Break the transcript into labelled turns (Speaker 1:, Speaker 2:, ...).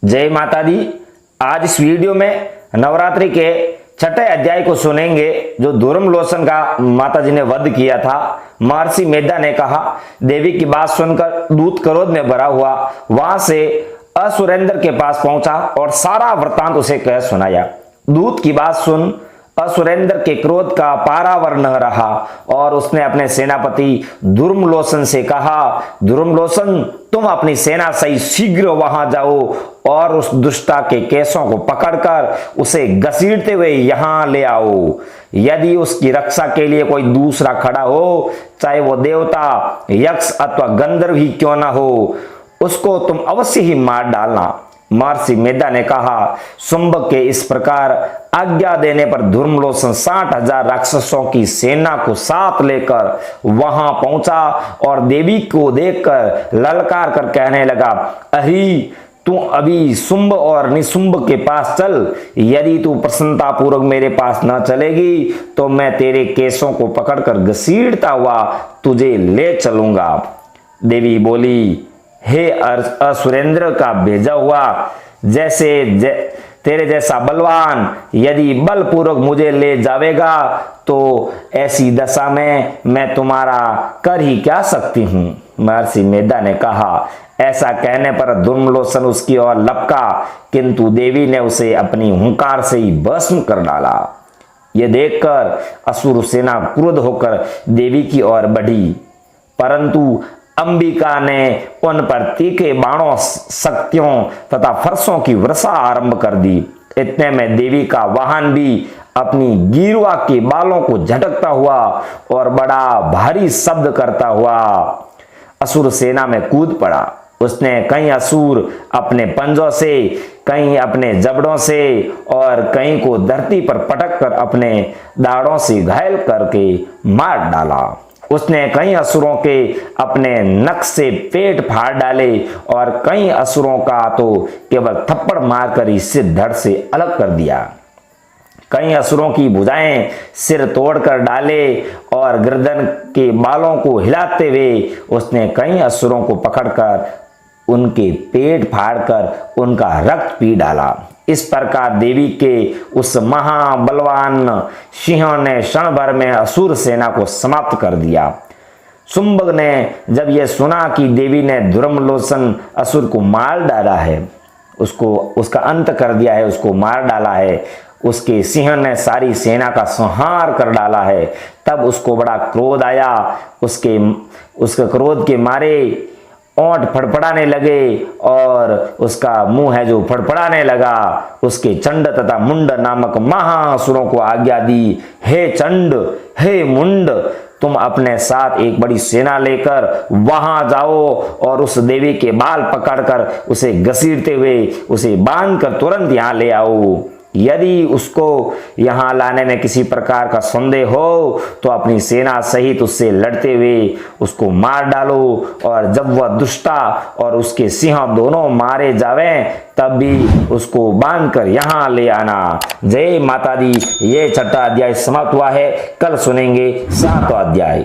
Speaker 1: जय माता दी। आज इस वीडियो में नवरात्रि के छठे अध्याय को सुनेंगे जो दुर्मलोचन का माता जी ने वध किया था। महर्षि मेधा ने कहा, देवी की बात सुनकर दूत क्रोध में भरा हुआ वहां से असुरेंद्र के पास पहुंचा और सारा वृतांत उसे कह सुनाया। दूत की बात सुन असुरेंद्र के क्रोध का पारावर न रहा और उसने अपने सेनापति दुर्मलोचन से कहा, दुर्मलोचन तुम अपनी सेना सहित शीघ्र वहां जाओ और उस दुष्टा के केसों को पकड़कर उसे घसीटते हुए यहां ले आओ। यदि उसकी रक्षा के लिए कोई दूसरा खड़ा हो, चाहे वो देवता, यक्ष अथवा गंधर्व ही क्यों ना हो, उसको तुम अवश्य ही मार डालना। महर्षि मेधा ने कहा, शुंभक के इस प्रकार आज्ञा देने पर दुर्मलोचन 60,000 राक्षसों की सेना को साथ लेकर वहां पहुंचा और देवी को देखकर ललकार कर कहने लगा, अहि तू अभी शुंभ और निशुंभ के पास चल। यदि तू प्रसन्नता पूर्वक मेरे पास न चलेगी तो मैं तेरे केसों को पकड़कर घसीटता हुआ तुझे ले चलूंगा। देवी बोली, हे असुरेंद्र का भेजा हुआ तेरे जैसा बलवान यदि बलपूर्वक मुझे ले जावेगा तो ऐसी दशा में मैं तुम्हारा कर ही क्या सकती हूं। महर्षि मेधा ने कहा। ऐसा कहने पर दुर्मलोचन उसकी ओर लपका, किंतु देवी ने उसे अपनी हुंकार से ही भस्म कर डाला। यह देखकर असुर सेना क्रुद्ध होकर देवी की ओर बढ़ी, परंतु अंबिका ने उन पर तीखे बाणों, शक्तियों तथा फरसों की वर्षा आरंभ कर दी। इतने में देवी का वाहन भी अपनी गिरवा के बालों को झटकता हुआ और बड़ा भारी शब्द करता हुआ असुर सेना में कूद पड़ा। उसने कई असुर अपने पंजों से, कई अपने जबड़ों से और कई को धरती पर पटक कर अपने दाढ़ों से घायल करके मार डाला। उसने कई असुरों के अपने नख से पेट फाड़ डाले और कई असुरों का तो केवल थप्पड़ मारकर ही सिर धड़ से अलग कर दिया। कई असुरों की भुजाएं सिर तोड़कर डाले और गर्दन के बालों को हिलाते हुए उसने कई असुरों को पकड़कर उनके पेट फाड़कर उनका रक्त पी डाला। इस प्रकार देवी के उस महाबलवान सिंह ने क्षण भर में असुर सेना को समाप्त कर दिया। शुंभक ने जब यह सुना कि देवी ने दुर्मलोचन असुर को मार डाला है, उसका अंत कर दिया है, उसको मार डाला है, उसके सिंह ने सारी सेना का संहार कर डाला है, तब उसको बड़ा क्रोध आया। उसके क्रोध के मारे ओंठ फड़फड़ाने लगे और उसका मुंह है जो फड़फड़ाने लगा। उसके चंड तथा मुंड नामक महासुरों को आज्ञा दी, हे चंड, हे मुंड, तुम अपने साथ एक बड़ी सेना लेकर वहां जाओ और उस देवी के बाल पकड़कर उसे घसीटते हुए उसे बांधकर तुरंत यहां ले आओ। यदि उसको यहां लाने में किसी प्रकार का संदेह हो तो अपनी सेना सहित उससे लड़ते हुए उसको मार डालो और जब वह दुष्टा और उसके सिंह दोनों मारे जावें तब भी उसको बांधकर यहां ले आना। जय माता दी। ये छठा अध्याय समाप्त हुआ है। कल सुनेंगे 7वां अध्याय।